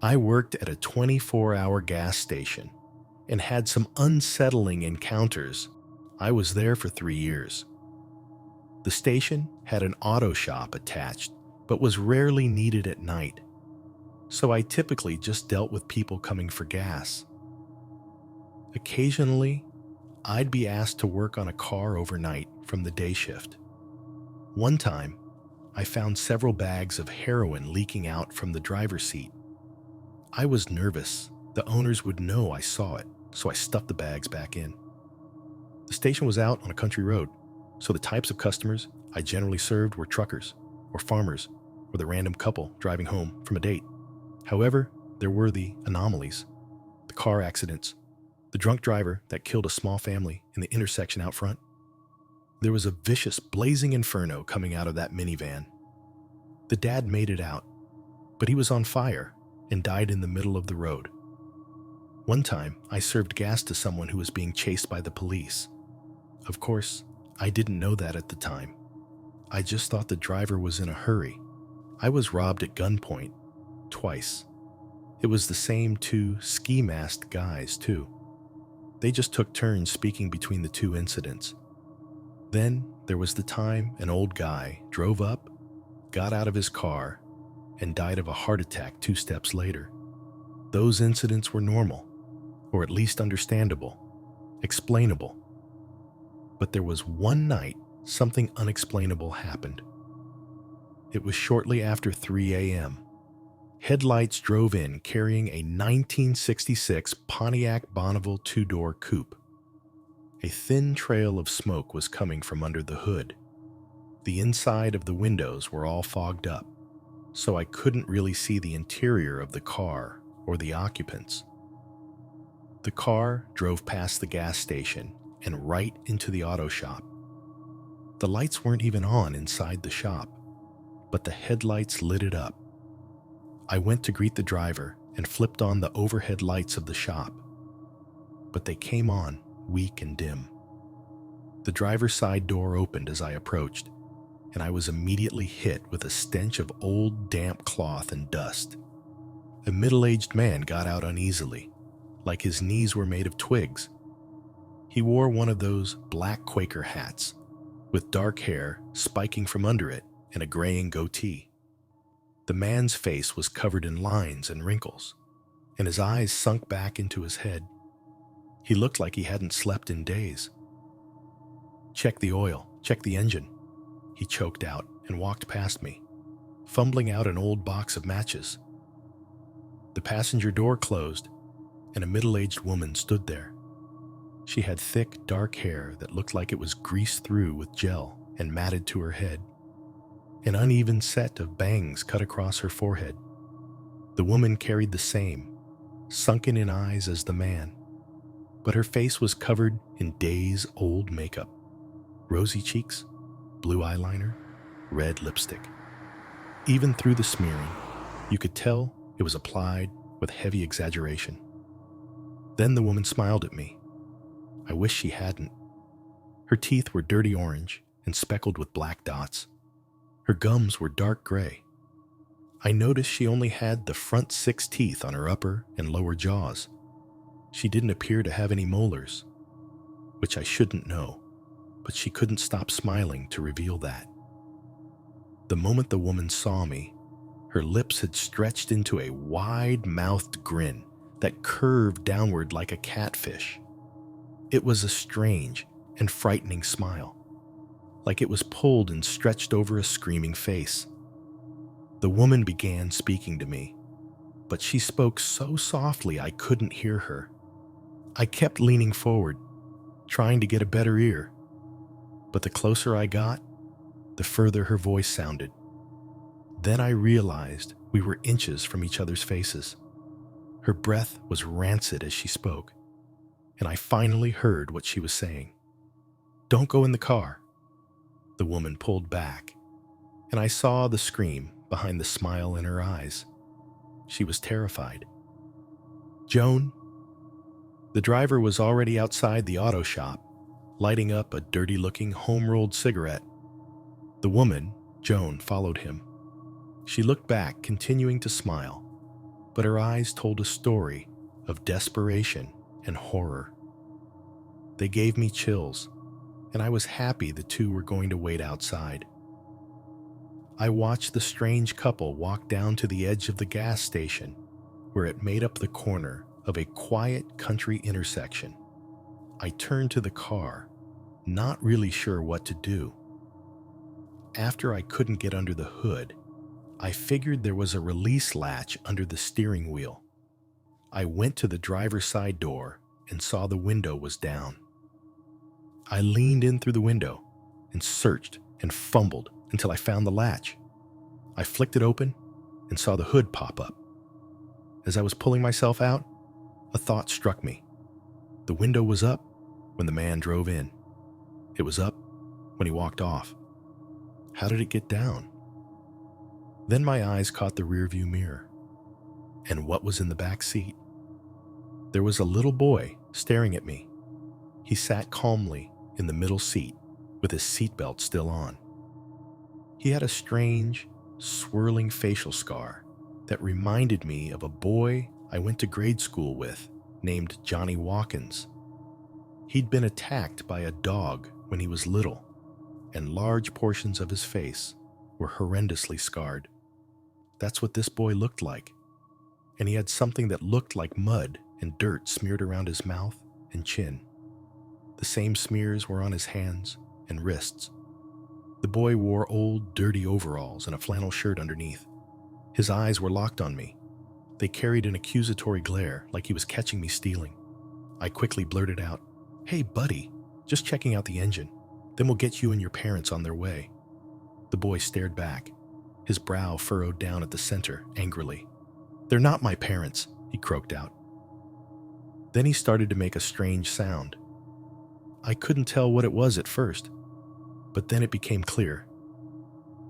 I worked at a 24-hour gas station and had some unsettling encounters. I was there for 3 years. The station had an auto shop attached, but was rarely needed at night, so I typically just dealt with people coming for gas. Occasionally, I'd be asked to work on a car overnight from the day shift. One time, I found several bags of heroin leaking out from the driver's seat. I was nervous the owners would know I saw it, so I stuffed the bags back in. The station was out on a country road, so the types of customers I generally served were truckers, or farmers, or the random couple driving home from a date. However, there were the anomalies, the car accidents, the drunk driver that killed a small family in the intersection out front. There was a vicious, blazing inferno coming out of that minivan. The dad made it out, but he was on fire and died in the middle of the road. One time, I served gas to someone who was being chased by the police. Of course, I didn't know that at the time. I just thought the driver was in a hurry. I was robbed at gunpoint, twice. It was the same two ski-masked guys, too. They just took turns speaking between the two incidents. Then there was the time an old guy drove up, got out of his car, and died of a heart attack 2 steps later. Those incidents were normal, or at least understandable, explainable. But there was one night something unexplainable happened. It was shortly after 3 a.m. Headlights drove in carrying a 1966 Pontiac Bonneville 2-door coupe. A thin trail of smoke was coming from under the hood. The inside of the windows were all fogged up, so I couldn't really see the interior of the car or the occupants. The car drove past the gas station and right into the auto shop. The lights weren't even on inside the shop, but the headlights lit it up. I went to greet the driver and flipped on the overhead lights of the shop, but they came on weak and dim. The driver's side door opened as I approached, and I was immediately hit with a stench of old damp cloth and dust. A middle-aged man got out uneasily, like his knees were made of twigs. He wore one of those black Quaker hats, with dark hair spiking from under it and a graying goatee. The man's face was covered in lines and wrinkles, and his eyes sunk back into his head. He looked like he hadn't slept in days. "Check the oil, check the engine," he choked out and walked past me, fumbling out an old box of matches. The passenger door closed, and a middle-aged woman stood there. She had thick, dark hair that looked like it was greased through with gel and matted to her head. An uneven set of bangs cut across her forehead. The woman carried the same, sunken-in eyes as the man, but her face was covered in days-old makeup. Rosy cheeks, blue eyeliner, red lipstick. Even through the smearing, you could tell it was applied with heavy exaggeration. Then the woman smiled at me. I wish she hadn't. Her teeth were dirty orange and speckled with black dots. Her gums were dark gray. I noticed she only had the front 6 teeth on her upper and lower jaws. She didn't appear to have any molars, which I shouldn't know, but she couldn't stop smiling to reveal that. The moment the woman saw me, her lips had stretched into a wide-mouthed grin that curved downward like a catfish. It was a strange and frightening smile, like it was pulled and stretched over a screaming face. The woman began speaking to me, but she spoke so softly I couldn't hear her. I kept leaning forward, trying to get a better ear, but the closer I got, the further her voice sounded. Then I realized we were inches from each other's faces. Her breath was rancid as she spoke, and I finally heard what she was saying. "Don't go in the car." The woman pulled back, and I saw the scream behind the smile in her eyes. She was terrified. "Joan?" The driver was already outside the auto shop, lighting up a dirty-looking home-rolled cigarette. The woman, Joan, followed him. She looked back, continuing to smile. but her eyes told a story of desperation and horror. They gave me chills, and I was happy the two were going to wait outside. I watched the strange couple walk down to the edge of the gas station, where it made up the corner of a quiet country intersection. I turned to the car, not really sure what to do. After I couldn't get under the hood, I figured there was a release latch under the steering wheel. I went to the driver's side door and saw the window was down. I leaned in through the window and searched and fumbled until I found the latch. I flicked it open and saw the hood pop up. As I was pulling myself out, a thought struck me. The window was up when the man drove in. It was up when he walked off. How did it get down? Then my eyes caught the rearview mirror. And what was in the back seat? There was a little boy staring at me. He sat calmly in the middle seat with his seatbelt still on. He had a strange, swirling facial scar that reminded me of a boy I went to grade school with named Johnny Watkins. He'd been attacked by a dog when he was little, and large portions of his face were horrendously scarred. That's what this boy looked like, and he had something that looked like mud and dirt smeared around his mouth and chin. The same smears were on his hands and wrists. The boy wore old, dirty overalls and a flannel shirt underneath. His eyes were locked on me. They carried an accusatory glare like he was catching me stealing. I quickly blurted out, "Hey, buddy, just checking out the engine. Then we'll get you and your parents on their way." The boy stared back, his brow furrowed down at the center angrily. "They're not my parents," he croaked out. Then he started to make a strange sound. I couldn't tell what it was at first, but then it became clear.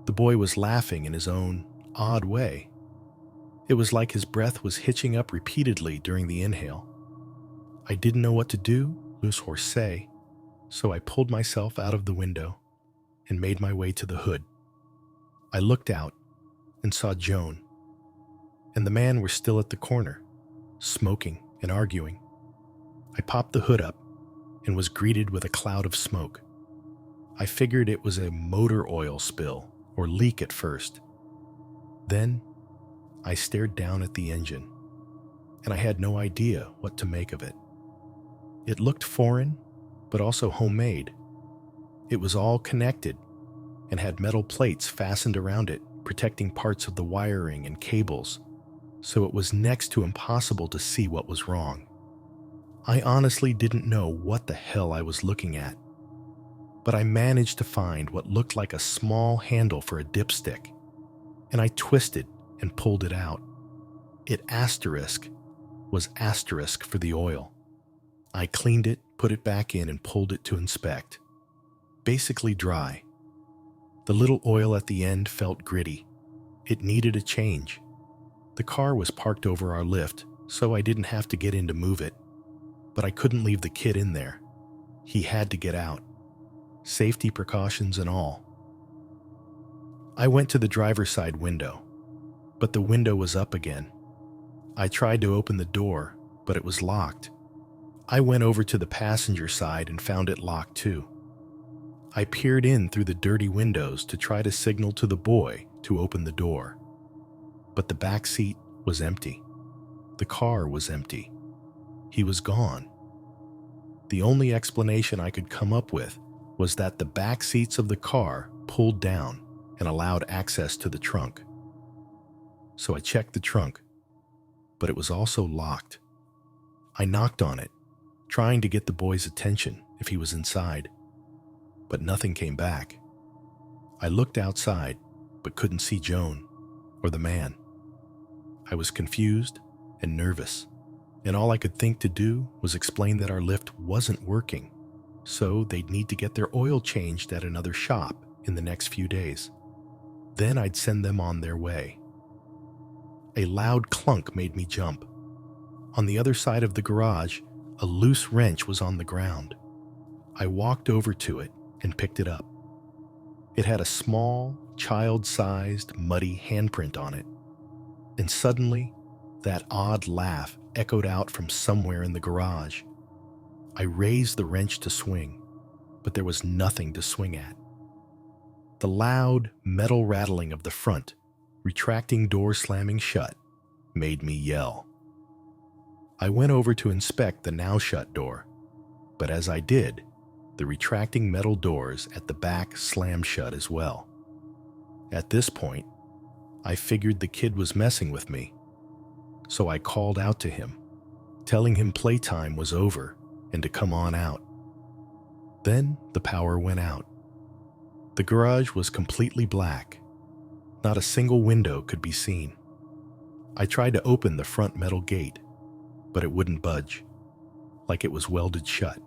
The boy was laughing in his own odd way. It was like his breath was hitching up repeatedly during the inhale. I didn't know what to do, loose or say, so I pulled myself out of the window and made my way to the hood. I looked out and saw Joan and the man were still at the corner, smoking and arguing. I popped the hood up and was greeted with a cloud of smoke. I figured it was a motor oil spill or leak at first. Then I stared down at the engine, and I had no idea what to make of it. It looked foreign, but also homemade. It was all connected and had metal plates fastened around it, protecting parts of the wiring and cables, so it was next to impossible to see what was wrong. I honestly didn't know what the hell I was looking at, but I managed to find what looked like a small handle for a dipstick, and I twisted and pulled it out. It was asterisk for the oil. I cleaned it, put it back in, and pulled it to inspect. Basically dry. The little oil at the end felt gritty. It needed a change. The car was parked over our lift, so I didn't have to get in to move it. But I couldn't leave the kid in there. He had to get out. Safety precautions and all. I went to the driver's side window, but the window was up again. I tried to open the door, but it was locked. I went over to the passenger side and found it locked too. I peered in through the dirty windows to try to signal to the boy to open the door. But the back seat was empty. The car was empty. He was gone. The only explanation I could come up with was that the back seats of the car pulled down and allowed access to the trunk. So I checked the trunk, but it was also locked. I knocked on it, trying to get the boy's attention if he was inside, but nothing came back. I looked outside, but couldn't see Joan or the man. I was confused and nervous, and all I could think to do was explain that our lift wasn't working, so they'd need to get their oil changed at another shop in the next few days. Then I'd send them on their way. A loud clunk made me jump. On the other side of the garage, a loose wrench was on the ground. I walked over to it and picked it up. It had a small, child-sized, muddy handprint on it. And suddenly, That odd laugh echoed out from somewhere in the garage. I raised the wrench to swing, but there was nothing to swing at. The loud metal rattling of the front, retracting door slamming shut, made me yell. I went over to inspect the now shut door, but as I did, the retracting metal doors at the back slammed shut as well. At this point, I figured the kid was messing with me, so I called out to him, telling him playtime was over and to come on out. Then the power went out. The garage was completely black. Not a single window could be seen. I tried to open the front metal gate, but it wouldn't budge, like it was welded shut.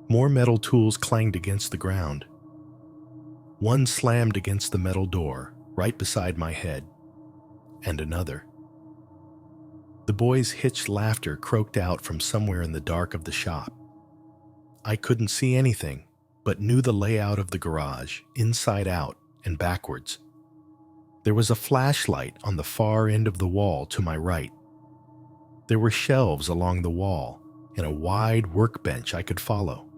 More metal tools clanged against the ground. One slammed against the metal door right beside my head, and another. The boys' hitched laughter croaked out from somewhere in the dark of the shop. I couldn't see anything, but knew the layout of the garage, inside out and backwards. There was a flashlight on the far end of the wall to my right. There were shelves along the wall and a wide workbench I could follow.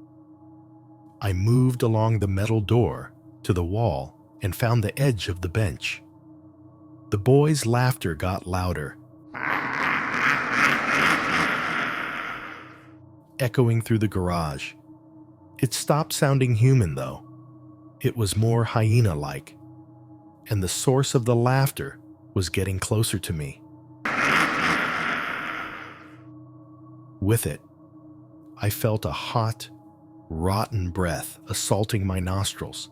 I moved along the metal door to the wall and found the edge of the bench. The boys' laughter got louder, echoing through the garage. It stopped sounding human, though. It was more hyena-like, and the source of the laughter was getting closer to me. With it, I felt a hot, rotten breath assaulting my nostrils.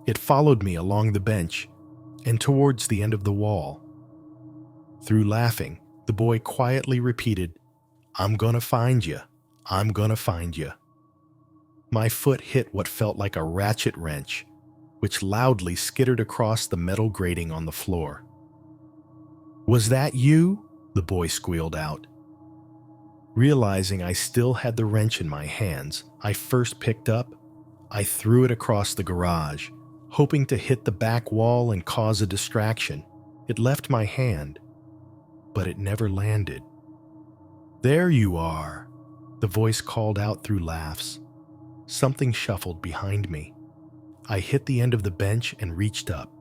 It followed me along the bench and towards the end of the wall. Through laughing, the boy quietly repeated, "I'm gonna find you. I'm gonna find you." My foot hit what felt like a ratchet wrench, which loudly skittered across the metal grating on the floor. "Was that you?" the boy squealed out. Realizing I still had the wrench in my hands, I first picked up. I threw it across the garage, hoping to hit the back wall and cause a distraction. It left my hand, but it never landed. "There you are," the voice called out through laughs. Something shuffled behind me. I hit the end of the bench and reached up,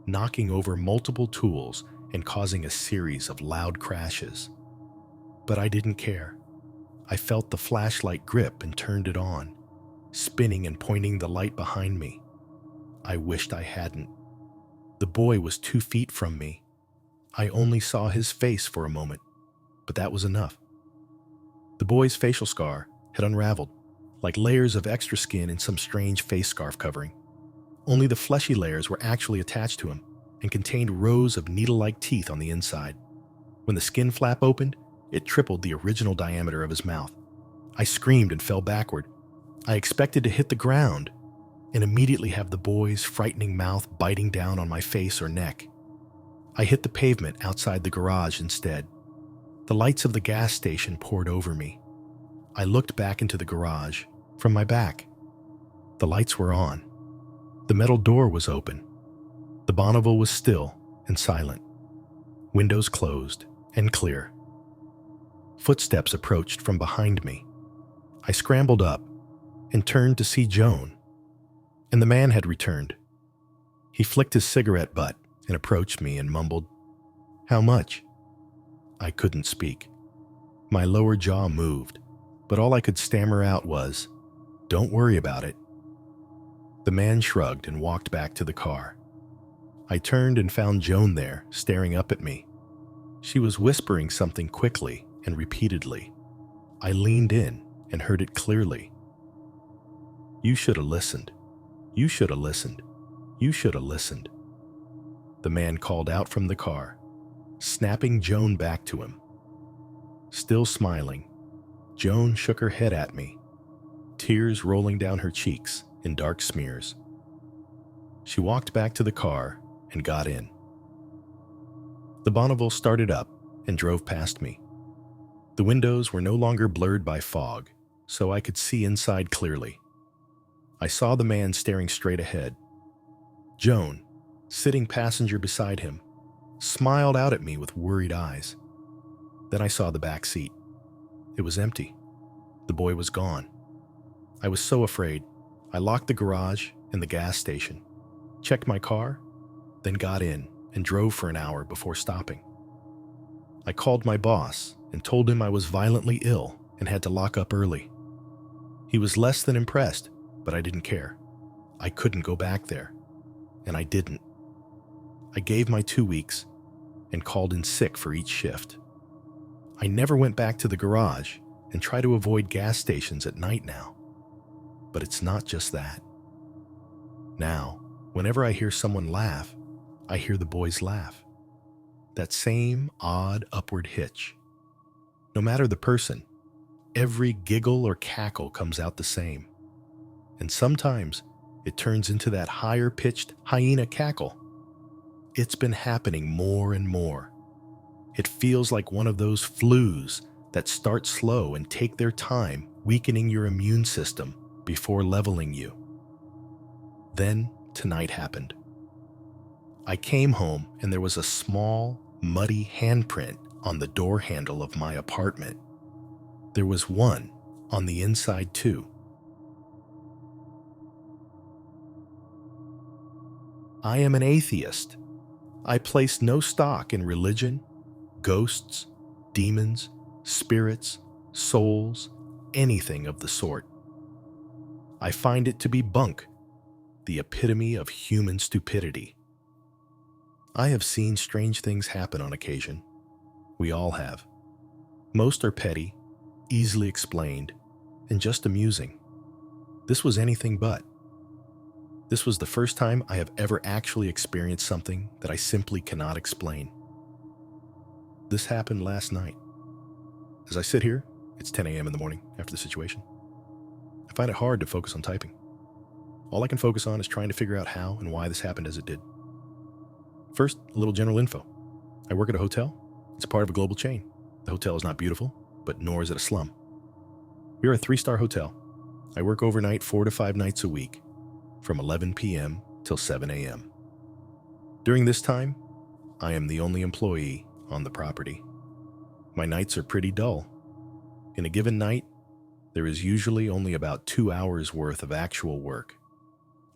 knocking over multiple tools and causing a series of loud crashes. But I didn't care. I felt the flashlight grip and turned it on, spinning and pointing the light behind me. I wished I hadn't. The boy was 2 feet from me. I only saw his face for a moment, but that was enough. The boy's facial scar had unraveled, like layers of extra skin in some strange face scarf covering. Only the fleshy layers were actually attached to him and contained rows of needle-like teeth on the inside. When the skin flap opened, it tripled the original diameter of his mouth. I screamed and fell backward. I expected to hit the ground and immediately have the boy's frightening mouth biting down on my face or neck. I hit the pavement outside the garage instead. The lights of the gas station poured over me. I looked back into the garage from my back. The lights were on. The metal door was open. The Bonneville was still and silent. Windows closed and clear. Footsteps approached from behind me. I scrambled up and turned to see Joan, and the man had returned. He flicked his cigarette butt and approached me and mumbled, "How much?" I couldn't speak. My lower jaw moved, but all I could stammer out was, "Don't worry about it." The man shrugged and walked back to the car. I turned and found Joan there, staring up at me. She was whispering something quickly and repeatedly. I leaned in and heard it clearly. "You should have listened. You should have listened. You should have listened." The man called out from the car, snapping Joan back to him. Still smiling, Joan shook her head at me, tears rolling down her cheeks in dark smears. She walked back to the car and got in. The Bonneville started up and drove past me. The windows were no longer blurred by fog, so I could see inside clearly. I saw the man staring straight ahead. Joan, sitting passenger beside him, smiled out at me with worried eyes. Then I saw the back seat. It was empty. The boy was gone. I was so afraid. I locked the garage and the gas station, checked my car, then got in and drove for an hour before stopping. I called my boss and told him I was violently ill and had to lock up early. He was less than impressed, but I didn't care. I couldn't go back there, and I didn't. I gave my 2 weeks and called in sick for each shift. I never went back to the garage and try to avoid gas stations at night now. But it's not just that. Now, whenever I hear someone laugh, I hear the boys laugh. That same odd upward hitch. No matter the person, every giggle or cackle comes out the same. And sometimes it turns into that higher-pitched hyena cackle. It's been happening more and more. It feels like one of those flus that start slow and take their time, weakening your immune system before leveling you. Then tonight happened. I came home and there was a small, muddy handprint on the door handle of my apartment. There was one on the inside too. I am an atheist. I place no stock in religion, ghosts, demons, spirits, souls, anything of the sort. I find it to be bunk, the epitome of human stupidity. I have seen strange things happen on occasion. We all have. Most are petty, easily explained, and just amusing. This was anything but. This was the first time I have ever actually experienced something that I simply cannot explain. This happened last night. As I sit here, it's 10 a.m. in the morning after the situation. I find it hard to focus on typing. All I can focus on is trying to figure out how and why this happened as it did. First, a little general info. I work at a hotel. It's a part of a global chain. The hotel is not beautiful, but nor is it a slum. We are a 3-star hotel. I work overnight 4 to 5 nights a week, from 11 p.m. till 7 a.m. During this time, I am the only employee on the property. My nights are pretty dull. In a given night, there is usually only about 2 hours worth of actual work.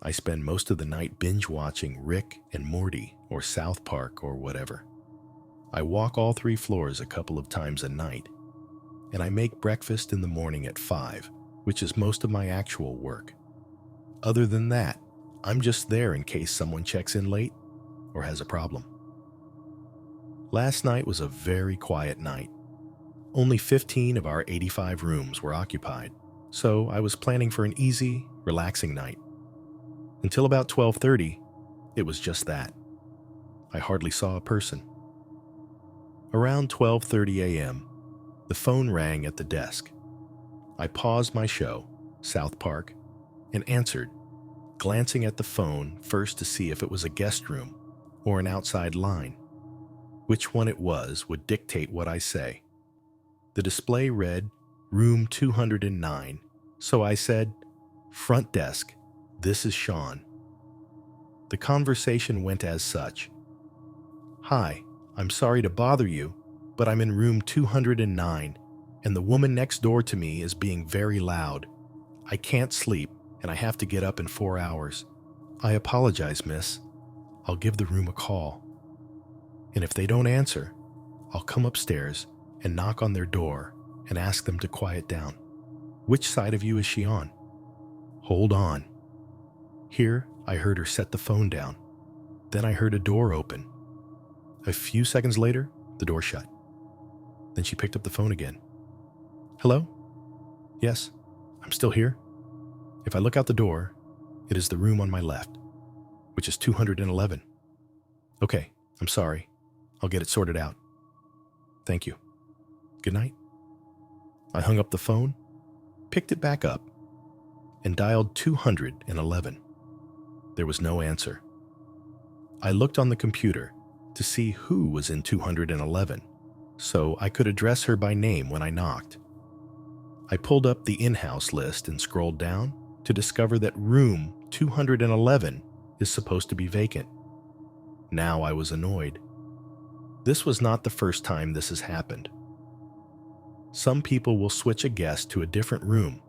I spend most of the night binge watching Rick and Morty or South Park or whatever. I walk all 3 floors a couple of times a night, and I make breakfast in the morning at 5, which is most of my actual work. Other than that, I'm just there in case someone checks in late or has a problem. Last night was a very quiet night. Only 15 of our 85 rooms were occupied, so I was planning for an easy, relaxing night. Until about 12:30, it was just that. I hardly saw a person. Around 12:30 a.m., the phone rang at the desk. I paused my show, South Park, and answered, glancing at the phone first to see if it was a guest room or an outside line. Which one it was would dictate what I say. The display read, Room 209, so I said, Front desk, this is Sean. The conversation went as such. Hi, I'm sorry to bother you, but I'm in room 209, and the woman next door to me is being very loud. I can't sleep, and I have to get up in 4 hours. I apologize, miss. I'll give the room a call. And if they don't answer, I'll come upstairs and knock on their door and ask them to quiet down. Which side of you is she on? Hold on. Here, I heard her set the phone down. Then I heard a door open. A few seconds later, the door shut. Then she picked up the phone again. Hello? Yes, I'm still here. If I look out the door, it is the room on my left, which is 211. Okay, I'm sorry. I'll get it sorted out. Thank you. Good night. I hung up the phone, picked it back up, and dialed 211. There was no answer. I looked on the computer to see who was in 211, so I could address her by name when I knocked. I pulled up the in-house list and scrolled down to discover that room 211 is supposed to be vacant. Now I was annoyed. This was not the first time this has happened. Some people will switch a guest to a different room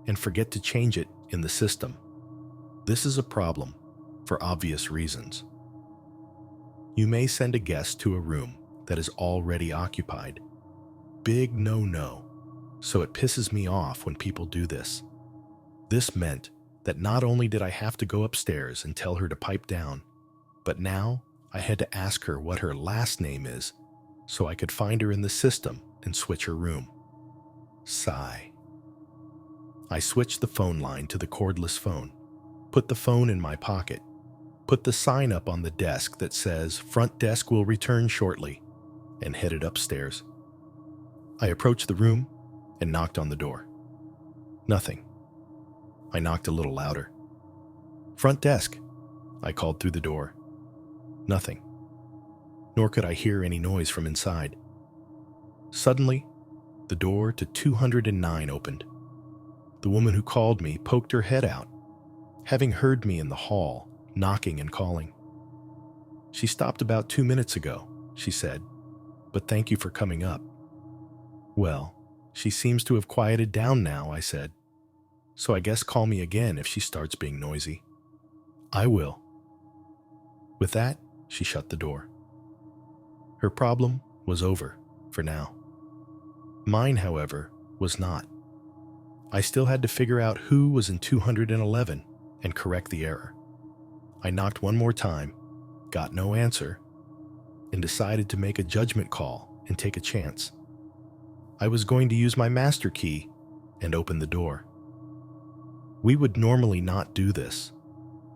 and forget to change it in the system. This is a problem for obvious reasons. You may send a guest to a room that is already occupied. Big no-no, so it pisses me off when people do this. This meant that not only did I have to go upstairs and tell her to pipe down, but now I had to ask her what her last name is so I could find her in the system and switch her room. Sigh. I switched the phone line to the cordless phone, put the phone in my pocket, put the sign up on the desk that says "Front desk will return shortly," and headed upstairs. I approached the room and knocked on the door. Nothing. I knocked a little louder. "Front desk," I called through the door. Nothing. Nor could I hear any noise from inside. Suddenly, the door to 209 opened. The woman who called me poked her head out, having heard me in the hall, knocking and calling. "She stopped about 2 minutes ago," she said, "but thank you for coming up." "Well, she seems to have quieted down now," I said, "so I guess call me again if she starts being noisy." "I will." With that, she shut the door. Her problem was over, for now. Mine, however, was not. I still had to figure out who was in 211 and correct the error. I knocked one more time, got no answer, and decided to make a judgment call and take a chance. I was going to use my master key and open the door. We would normally not do this,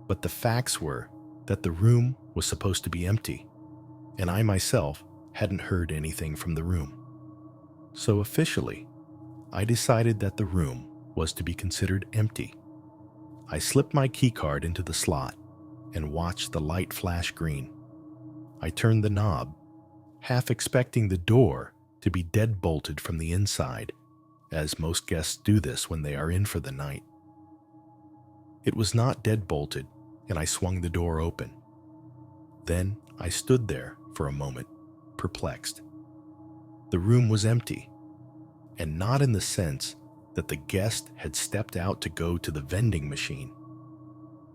but the facts were that the room was supposed to be empty, and I myself hadn't heard anything from the room. So officially, I decided that the room was to be considered empty. I slipped my keycard into the slot and watched the light flash green. I turned the knob, half expecting the door to be deadbolted from the inside, as most guests do this when they are in for the night. It was not deadbolted, and I swung the door open. Then I stood there for a moment, perplexed. The room was empty, and not in the sense that the guest had stepped out to go to the vending machine.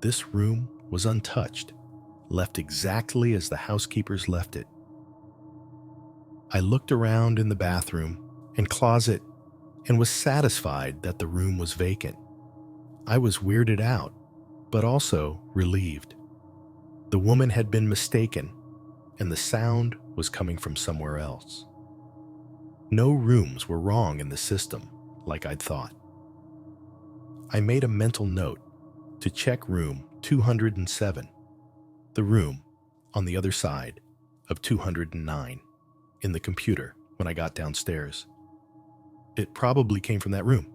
This room was untouched, left exactly as the housekeepers left it. I looked around in the bathroom and closet and was satisfied that the room was vacant. I was weirded out, but also relieved. The woman had been mistaken, and the sound was coming from somewhere else. No rooms were wrong in the system, like I'd thought. I made a mental note to check room 207, the room on the other side of 209, in the computer when I got downstairs. It probably came from that room,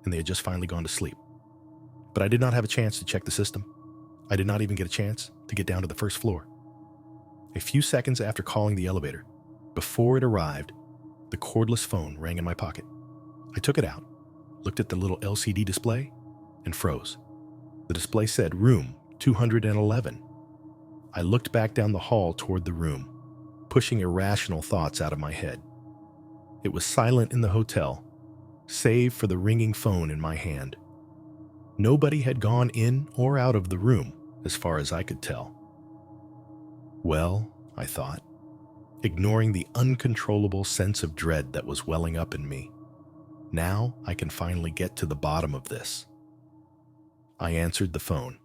and they had just finally gone to sleep. But I did not have a chance to check the system. I did not even get a chance to get down to the first floor. A few seconds after calling the elevator, before it arrived, the cordless phone rang in my pocket. I took it out, looked at the little LCD display, and froze. The display said room 211. I looked back down the hall toward the room, pushing irrational thoughts out of my head. It was silent in the hotel, save for the ringing phone in my hand. Nobody had gone in or out of the room, as far as I could tell. Well, I thought, ignoring the uncontrollable sense of dread that was welling up in me, now I can finally get to the bottom of this. I answered the phone.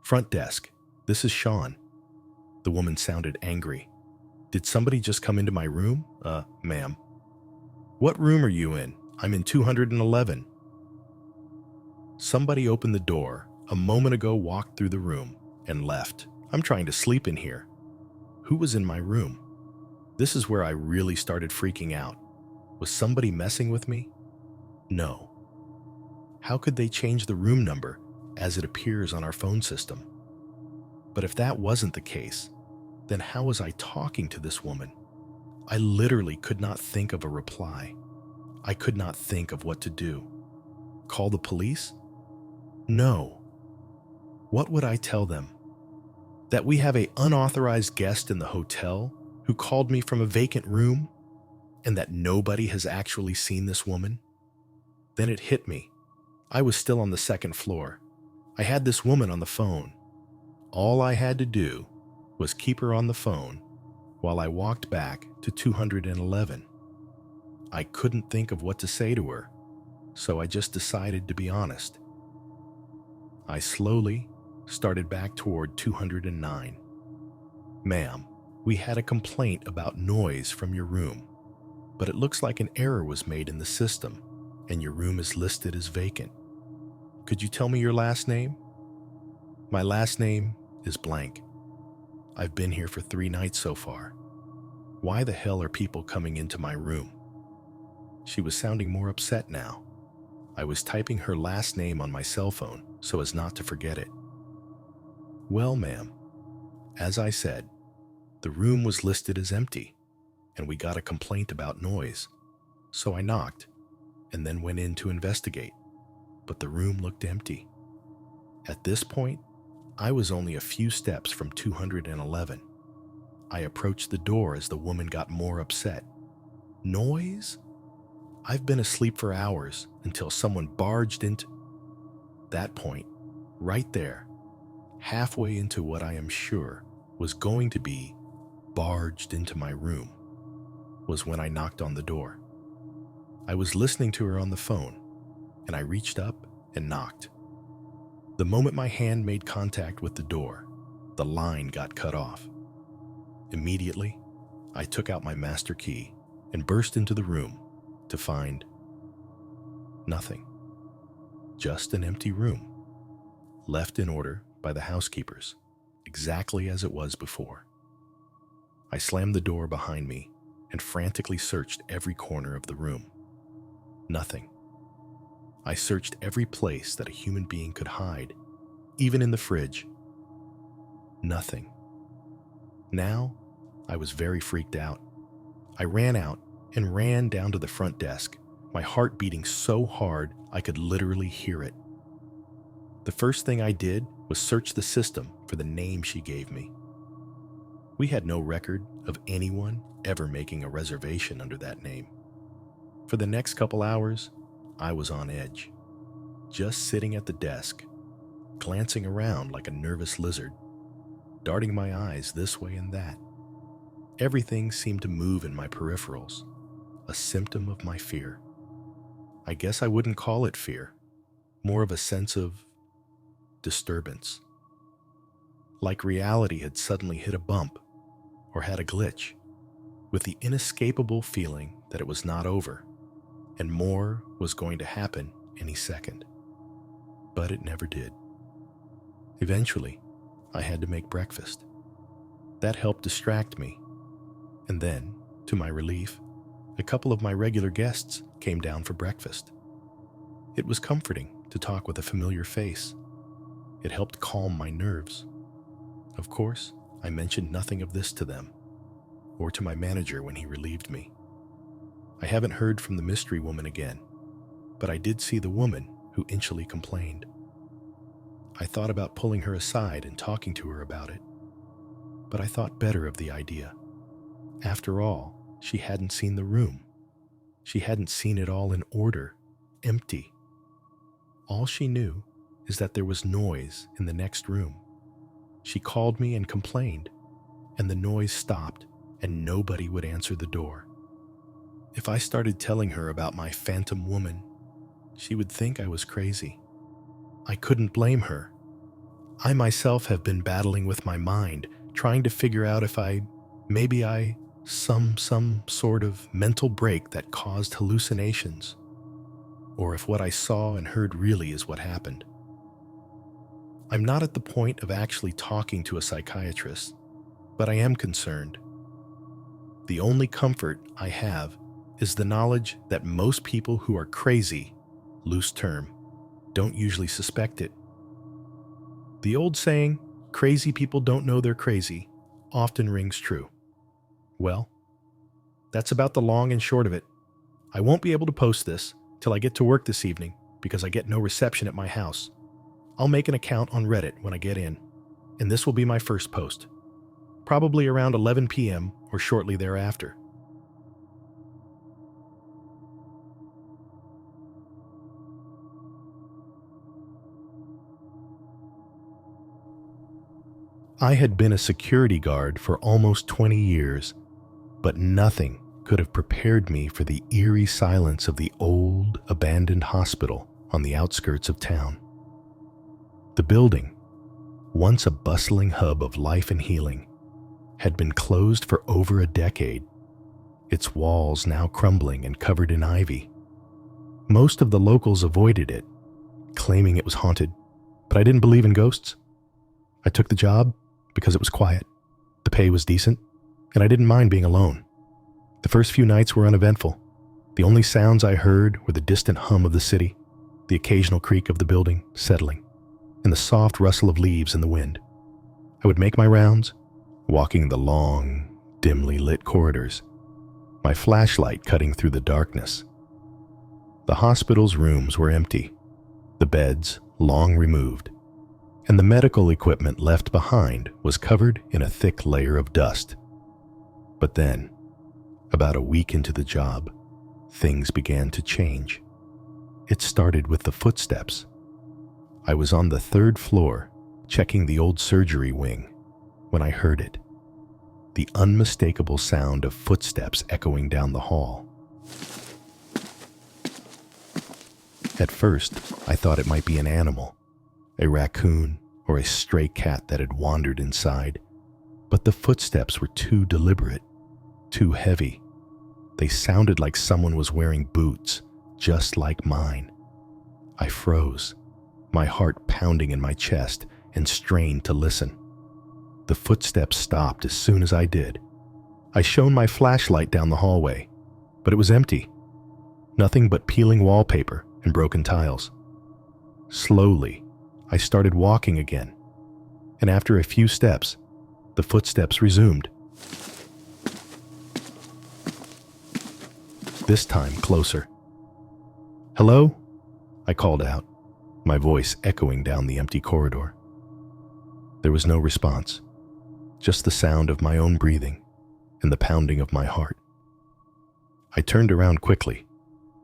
"Front desk, this is Sean." The woman sounded angry. "Did somebody just come into my room?" Ma'am." "What room are you in?" "I'm in 211. "Somebody opened the door a moment ago, walked through the room, and left. I'm trying to sleep in here." Who was in my room? This is where I really started freaking out. Was somebody messing with me? No. How could they change the room number as it appears on our phone system? But if that wasn't the case, then how was I talking to this woman? I literally could not think of a reply. I could not think of what to do. Call the police? No. What would I tell them? That we have an unauthorized guest in the hotel who called me from a vacant room? and that nobody has actually seen this woman? Then it hit me. I was still on the second floor. I had this woman on the phone. All I had to do was keep her on the phone while I walked back to 211. I couldn't think of what to say to her, so I just decided to be honest. I slowly started back toward 209. Ma'am, we had a complaint about noise from your room, but it looks like an error was made in the system, and your room is listed as vacant. Could you tell me your last name? My last name is blank. I've been here for 3 nights so far. Why the hell are people coming into my room? She was sounding more upset now. I was typing her last name on my cell phone so as not to forget it. Well, ma'am, as I said, the room was listed as empty, and we got a complaint about noise. So I knocked and then went in to investigate, but the room looked empty. At this point, I was only a few steps from 211. I approached the door as the woman got more upset. Noise? I've been asleep for hours until someone barged into that point, right there, halfway into what I am sure was going to be barged into my room, was when I knocked on the door. I was listening to her on the phone, and I reached up and knocked. The moment my hand made contact with the door, the line got cut off. Immediately, I took out my master key and burst into the room to find nothing. Just an empty room, left in order by the housekeepers, exactly as it was before. I slammed the door behind me and frantically searched every corner of the room. Nothing. I searched every place that a human being could hide, even in the fridge. Nothing. Now, I was very freaked out. I ran out and ran down to the front desk, my heart beating so hard I could literally hear it. The first thing I did was search the system for the name she gave me. We had no record of anyone ever making a reservation under that name. For the next couple hours, I was on edge, just sitting at the desk, glancing around like a nervous lizard, darting my eyes this way and that. Everything seemed to move in my peripherals, a symptom of my fear. I guess I wouldn't call it fear, more of a sense of disturbance. Like reality had suddenly hit a bump or had a glitch, with the inescapable feeling that it was not over, and more was going to happen any second. But it never did. Eventually, I had to make breakfast. That helped distract me. And then, to my relief, a couple of my regular guests came down for breakfast. It was comforting to talk with a familiar face. It helped calm my nerves. Of course, I mentioned nothing of this to them, or to my manager when he relieved me. I haven't heard from the mystery woman again, but I did see the woman who initially complained. I thought about pulling her aside and talking to her about it, but I thought better of the idea. After all, she hadn't seen the room. She hadn't seen it all in order, empty. All she knew is that there was noise in the next room. She called me and complained, and the noise stopped, and nobody would answer the door. If I started telling her about my phantom woman, she would think I was crazy. I couldn't blame her. I myself have been battling with my mind, trying to figure out if maybe some sort of mental break that caused hallucinations, or if what I saw and heard really is what happened. I'm not at the point of actually talking to a psychiatrist, but I am concerned. The only comfort I have is the knowledge that most people who are crazy, loose term, don't usually suspect it. The old saying, crazy people don't know they're crazy, often rings true. Well, that's about the long and short of it. I won't be able to post this till I get to work this evening because I get no reception at my house. I'll make an account on Reddit when I get in, and this will be my first post, probably around 11 p.m. or shortly thereafter. I had been a security guard for almost 20 years, but nothing could have prepared me for the eerie silence of the old, abandoned hospital on the outskirts of town. The building, once a bustling hub of life and healing, had been closed for over a decade, its walls now crumbling and covered in ivy. Most of the locals avoided it, claiming it was haunted, but I didn't believe in ghosts. I took the job because it was quiet, the pay was decent, and I didn't mind being alone. The first few nights were uneventful. The only sounds I heard were the distant hum of the city, the occasional creak of the building settling, and the soft rustle of leaves in the wind. I would make my rounds, walking the long, dimly lit corridors, my flashlight cutting through the darkness. The hospital's rooms were empty, the beds long removed, and the medical equipment left behind was covered in a thick layer of dust. But then, about a week into the job, things began to change. It started with the footsteps. I was on the 3rd floor, checking the old surgery wing, when I heard it. The unmistakable sound of footsteps echoing down the hall. At first, I thought it might be an animal, a raccoon or a stray cat that had wandered inside, but the footsteps were too deliberate, too heavy. They sounded like someone was wearing boots, just like mine. I froze, my heart pounding in my chest, and strained to listen. The footsteps stopped as soon as I did. I shone my flashlight down the hallway, but it was empty. Nothing but peeling wallpaper and broken tiles. Slowly, I started walking again, and after a few steps, the footsteps resumed. This time closer. "Hello?" I called out, my voice echoing down the empty corridor. There was no response, just the sound of my own breathing and the pounding of my heart. I turned around quickly,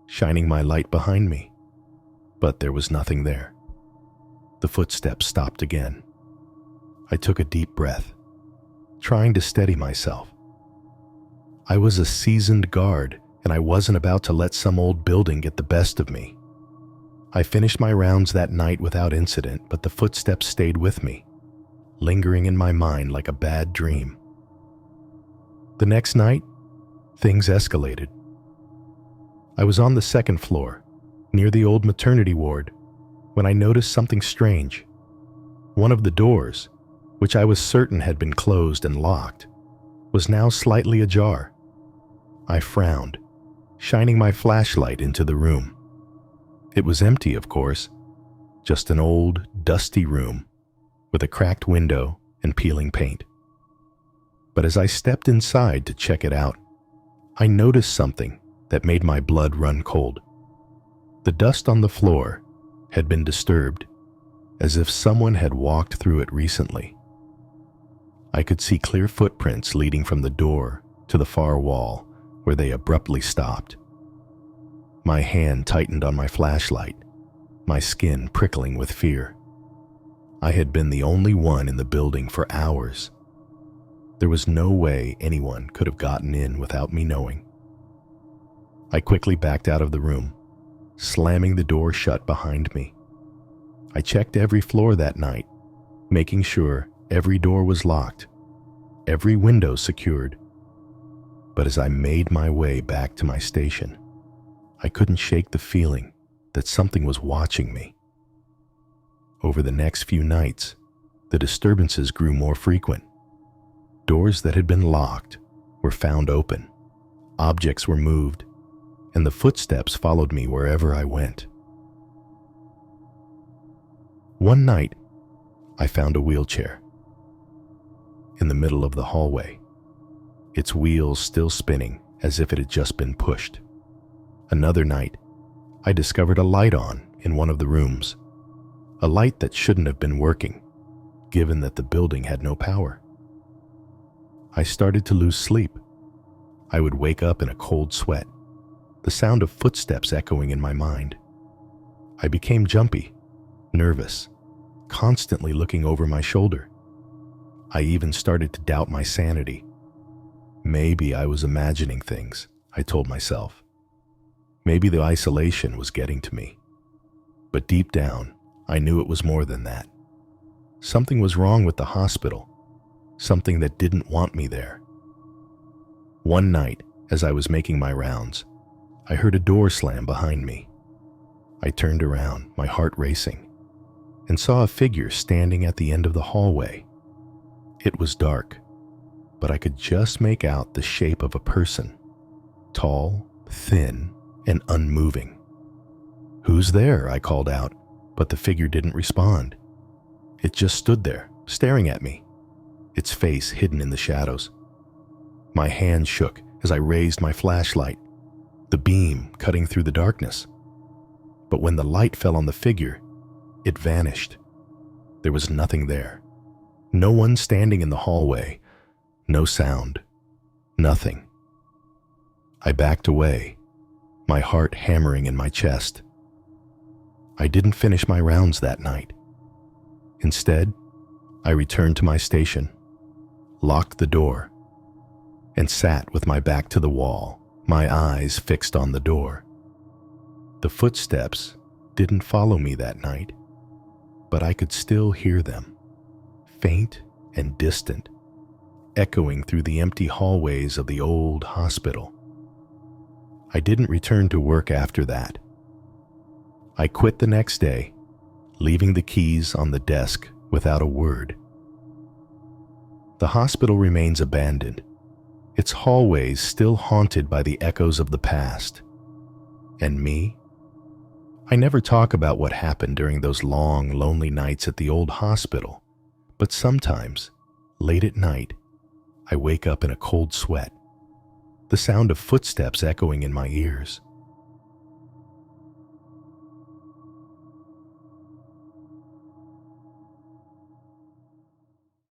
shining my light behind me, but there was nothing there. The footsteps stopped again. I took a deep breath, trying to steady myself. I was a seasoned guard, and I wasn't about to let some old building get the best of me. I finished my rounds that night without incident, but the footsteps stayed with me, lingering in my mind like a bad dream. The next night, things escalated. I was on the 2nd floor, near the old maternity ward, when I noticed something strange. One of the doors, which I was certain had been closed and locked, was now slightly ajar. I frowned, shining my flashlight into the room. It was empty, of course, just an old, dusty room with a cracked window and peeling paint. But as I stepped inside to check it out, I noticed something that made my blood run cold. The dust on the floor had been disturbed, as if someone had walked through it recently. I could see clear footprints leading from the door to the far wall where they abruptly stopped. My hand tightened on my flashlight, my skin prickling with fear. I had been the only one in the building for hours. There was no way anyone could have gotten in without me knowing. I quickly backed out of the room, slamming the door shut behind me. I checked every floor that night, making sure every door was locked, every window secured. But as I made my way back to my station, I couldn't shake the feeling that something was watching me. Over the next few nights, the disturbances grew more frequent. Doors that had been locked were found open, objects were moved, and the footsteps followed me wherever I went. One night, I found a wheelchair in the middle of the hallway, its wheels still spinning as if it had just been pushed. Another night, I discovered a light on in one of the rooms, a light that shouldn't have been working, given that the building had no power. I started to lose sleep. I would wake up in a cold sweat, the sound of footsteps echoing in my mind. I became jumpy, nervous, constantly looking over my shoulder. I even started to doubt my sanity. Maybe I was imagining things, I told myself. Maybe the isolation was getting to me. But deep down, I knew it was more than that. Something was wrong with the hospital, something that didn't want me there. One night, as I was making my rounds, I heard a door slam behind me. I turned around, my heart racing, and saw a figure standing at the end of the hallway. It was dark, but I could just make out the shape of a person, tall, thin, and unmoving. "Who's there?" I called out, but the figure didn't respond. It just stood there, staring at me, its face hidden in the shadows. My hand shook as I raised my flashlight, the beam cutting through the darkness. But when the light fell on the figure, it vanished. There was nothing there. No one standing in the hallway, no sound, nothing. I backed away, my heart hammering in my chest. I didn't finish my rounds that night. Instead, I returned to my station, locked the door, and sat with my back to the wall, my eyes fixed on the door. The footsteps didn't follow me that night, but I could still hear them, faint and distant, echoing through the empty hallways of the old hospital. I didn't return to work after that. I quit the next day, leaving the keys on the desk without a word. The hospital remains abandoned, its hallways still haunted by the echoes of the past. And me? I never talk about what happened during those long, lonely nights at the old hospital, but sometimes, late at night, I wake up in a cold sweat, the sound of footsteps echoing in my ears.